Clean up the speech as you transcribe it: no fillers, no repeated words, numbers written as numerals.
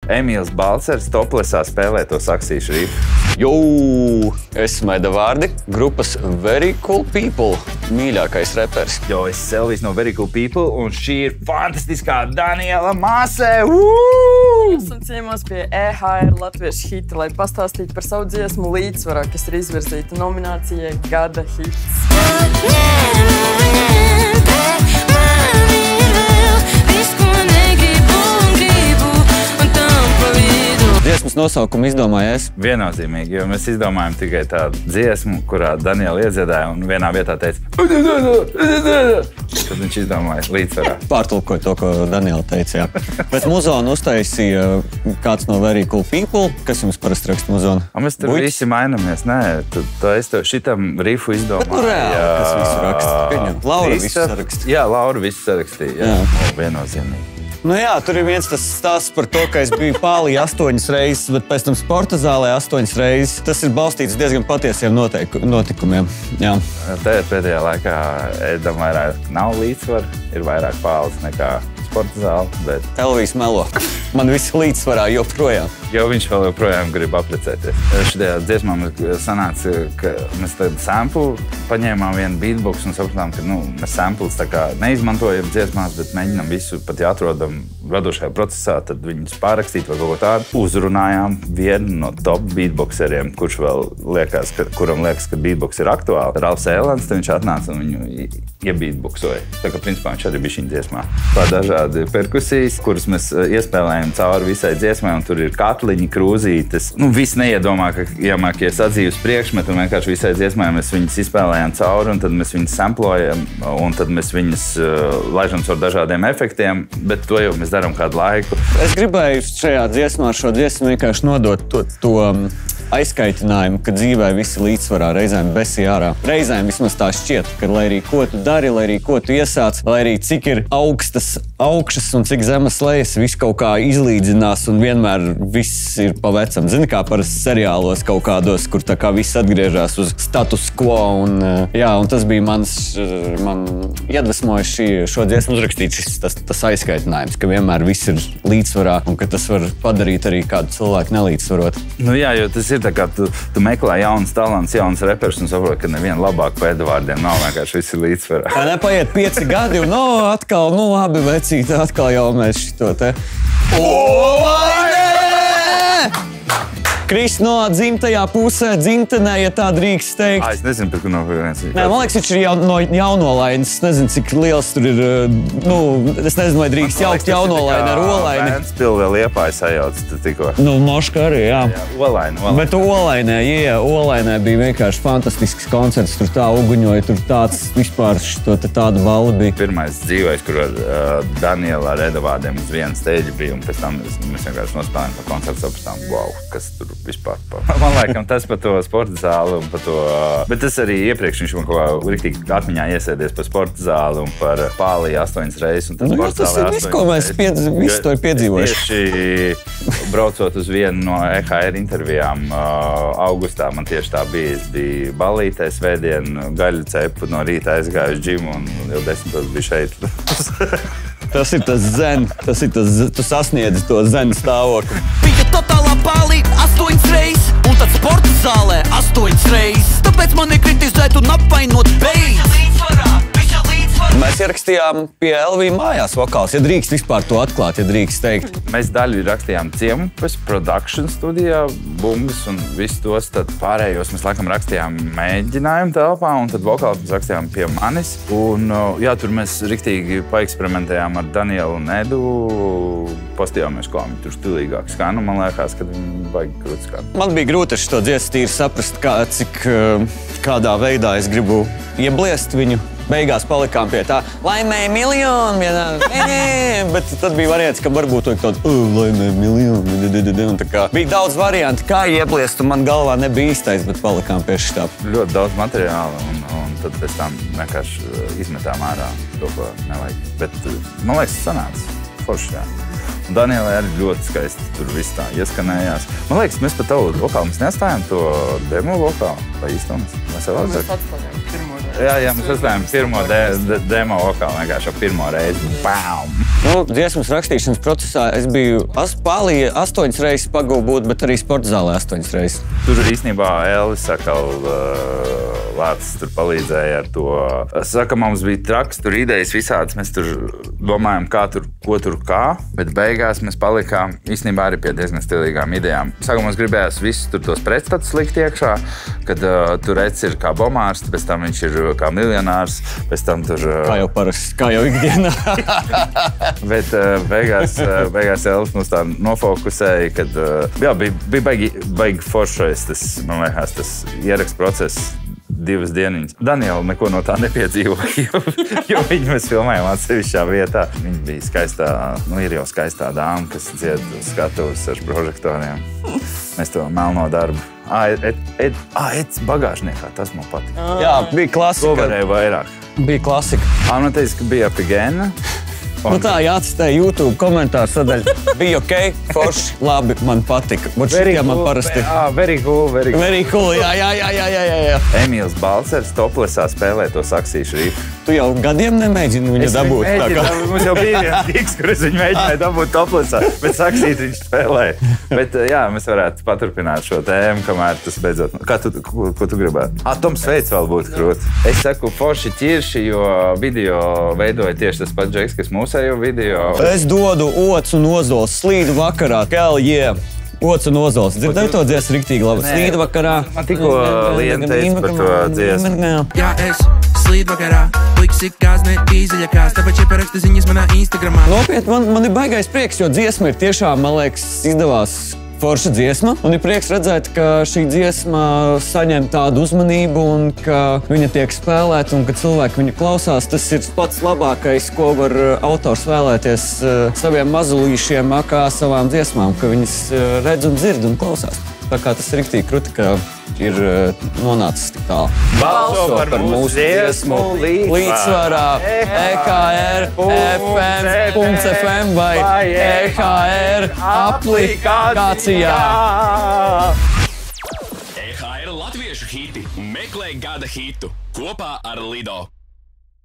Emīls Balcers toplesā spēlē to saksīšu rifu. Jou! Esmu Eda Vārdi, grupas Very Cool People, mīļākais repers. Jo, es Elvis no Very Cool People, un šī ir fantastiskā Daniela Māsē. Esam ciemos pie EHR latviešu hita, lai pastāstītu par savu dziesmu Līdzsvarā, kas ir izvirzīta nominācijai Gada hits. Dziesmas nosaukumu izdomāju es. Viennozīmīgi, jo mēs izdomājam tikai tādu dziesmu, kurā Daniela iedziedāja un vienā vietā teica tad viņš izdomāja Līdzsvarā. Pārtulkoju to, ko Daniela teica, jā. Bet muzonu uztaisīja kāds no Very Cool People. Kas jums parasti raksta muzonu? Mēs tur visi mainamies. Nē, es tev šitam rifu izdomāju. Bet nu reāli, kas visu raksta? Pieņem. Laura visu saraksta. Jā, Laura visu sarakstīja. Jā. Viennozīmīgi. Nu jā, tur ir viens tas stāsts par to, ka es biju Pālī 8 reizes, bet pēc tam sporta zālē 8 reizes. Tas ir balstīts diezgan patiesiem notikumiem. Jā. Te pēdējā laikā Edam vairāk nav līdzsvaru, ir vairāk Pāles nekā sporta zāle, bet... Elvis melo. Man viss līdzsvarā joprojām. Jo viņš vēl joprojām grib apprecēties. Šajā dziesmā sanāca, ka mēs tādu sample paņēmām vienu beatbox un sapratām, ka mēs samples tā kā neizmantojam dziesmās, bet mēģinām visu pat atrodam radošajā procesā, tad viņus pārrakstīt vai kaut ko tādu. Uzrunājām vienu no top beatboxeriem, kuram liekas, ka beatbox ir aktuāli. Ralfs Ēlans, tad viņš atnāca un viņu iebeatboxoja. Tā kā principā viņš arī bija šī dziesmā. Pār dažādi perkusijas, kuras mēs iespēlējam cauri visai dziesmai, un tur ir katliņi, krūzītes. Viss neiedomākie sadzīves priekšmeti, un vienkārši visai dziesmai mēs viņus izspēlējam cauri, un tad mēs viņus samplojam, un tad mēs viņus laižam caur dažādiem efektiem, bet to jau mēs darām kādu laiku. Es gribēju šajā dziesmā šo dziesmu vienkārši nodot to aizkaitinājumu, ka dzīvē visi līdzsvarā, reizēm besi ārā. Reizēm vismaz tā šķiet, ka lai arī ko tu dari, lai arī ko tu iesāc, lai arī cik ir augstas augšas un cik zemas lejas, viss kaut kā izlīdzinās un vienmēr viss ir pa vecam. Zini, kā parasti seriālos kaut kādos, kur tā kā viss atgriežas uz status quo un tas bija man iedvesmoja šo dziesmu uzrakstīt tas aizkaitinājums, ka vienmēr viss ir līdzsvarā un ka tas var padarīt arī kādu cilvēku nelīdzsvarot. Jā, jo tas ir tā kā tu meklē jauns talants, jauns repers un saproti, ka nevienu labāku pēdu vārdiem nav, vienkārši viss ir līdzsvarā. Nepaiet 5 gadi un atkal, labi, vecīti, atkal jau mēs šito te. Kris no dzimtajā pusē, dzimtenē, ja tā drīkst teikt. Es nezinu, par ko no viens. Nē, man liekas, viņš ir no jaunolainas. Es nezinu, cik liels tur ir, es nezinu, vai drīkst jaukt jaunolaini ar olaini. Vēnspili vēl Liepāja sajauc tikko. Moška arī, jā. Olaini. Bet olainē bija vienkārši fantastisks koncerts. Tur tā uguņoja, tur tāds vispār tāda balva bija. Pirmais dzīvais, kur ar Danielu ar Eda Vārdiem uz vienu steidži bija, un pēc tam mēs vienkārši nospēlējām par koncertu, sapratām, wow, kas tur vispār. Man laikam tas par to sporta zāli un par to... Bet tas arī iepriekš viņš man kaut kā riktīgi atmiņā iesēdies par sporta zāli un par Pālī 8 reizes. Un tas ir viss, ko mēs visu to ir piedzīvojuši. Tieši braucot uz vienu no EHR intervijām augustā, man tieši tā bija. Es biju balītē svētdien, gaļu cepu no rīta aizgāju uz džimu un jau 10 biju šeit. Tas ir tas zen, tu sasniedzi to zen stāvokli. Bija totālā Pālī 8 reizes, un tad sporta zālē 8 reizes. Tāpēc mani kritizēt un apvainot beidz. Mēs ierakstījām pie Elvija mājās vokāls, ja drīkst vispār to atklāt, ja drīkst teikt. Mēs daļu rakstījām Ciemupes production studijā, bumbas un visus tos, tad pārējos mēs laikam rakstījām mēģinājumu telpā, un tad vokāls mēs rakstījām pie manis. Un jā, tur mēs riktīgi paeksperimentējām ar Danielu un Edu, pastījāmies, kā viņi tur stilīgāk skan, un man liekas, ka viņi baigi krūti skan. Man bija grūti ar šo dziesmu tīri saprast, kādā veidā es gribu iebliest viņu. Beigās palikām pie tā, laimēja miljonu, bet tad bija variants, ka varbūt to tādu, laimēja miljonu, un tā kā bija daudz varianti, kā iebliest, un man galvā nebija īstais, bet palikām pie šitā. Ļoti daudz materiāla, un tad pēc tam vienkārši izmetām ārā to, ko nevajag. Bet man liekas, tas sanāca forši, jā. Un Danielai arī ļoti skaisti tur viss tā ieskanējās. Man liekas, mēs pat tavu vokālu, mēs neatstājām to demo vokālu, vai īstomies? Mēs atstājām pirmo reizi. Jā, mēs atstājām pirmo demo vokālu vienkārši ar pirmo reizi. Bam! Dziesmas rakstīšanas procesā es biju Pālijā 8 reizes pagūvu būt, bet arī sporta zālē 8 reizes. Tur īstenībā Elvis atkal Lācis tur palīdzēja ar to. Saka, mums bija traks, tur idejas visādas, mēs tur domājam, kā, bet beigās mēs palikām īstenībā arī pie diezgan stilīgām idejām. Sākumā mums gribējās visus tur tos pretstatus likt iekšā, kad tur Eds ir kā bomārs, pēc tam viņš ir kā miljonārs, pēc tam tur... Kā jau parasti, kā jau ikdienā. Bet beigās Elvis mums tā nofokusēja, kad bija baigi foršais tas, man liekas, tas ieraksts process 2 dienas. Daniela neko no tā nepiedzīvoja, jo viņu mēs filmējām atsevišķā vietā. Viņa bija skaistā, ir jau skaistā dāma, kas dzied uz skatuves ar prožektoriem. Mēs to melno darbu. Eds bagāžniekā, tas man patīk. Jā, bija klasika. To varēja vairāk. Bija klasika. Man teica, ka bija Epigēna. Tā jāatstē YouTube komentāru sadaļa. Bija ok, forši, labi, man patika. Man parasti... Very cool. Very cool, jā. Emīls Balcers toplesā spēlē to saksīšu rifu. Tu jau gadiem nemēģini viņu dabūt. Mums jau bija viens rīks, kur es viņu mēģināju dabūt toplesā, bet saksīt viņš spēlē. Bet jā, mēs varētu paturpināt šo tēmu, kamēr tas beidzot. Ko tu gribētu? Toms Veids vēl būtu krūti. Es saku forši ķirši, jo video veidoja tieši tas pats Džeks, kas mūsējo video. Es dodu Ots un Ozols slīdu vakarā. Hell yeah! Ots un Ozols. Dzirdēju to dziesmu riktīgi labi. Slīdu vakarā. Man tikko Liena teica par to dziesmu. Jā, es slīdu vakarā. Pliks ik gāzne dīzeļakās. Tāpēc ieparaksta ziņas manā Instagramā. Nopietni, man ir baigais prieks, jo dziesma ir tiešām, man liekas, izdevās forša dziesma. Un ir prieks redzēt, ka šī dziesma saņem tādu uzmanību un ka viņa tiek spēlēta un ka cilvēki viņu klausās. Tas ir pats labākais, ko var autors vēlēties saviem mazulīšiem, kā savām dziesmām, ka viņas redz un dzird un klausās. Tā kā tas ir riktīgi kruti, ka ir nonācis tik tālu. Balso par mūsu dziesmu līdzsvarā EHR FM vai EHR aplikācijā. EHR latviešu hiti meklē gada hitu kopā ar Lido.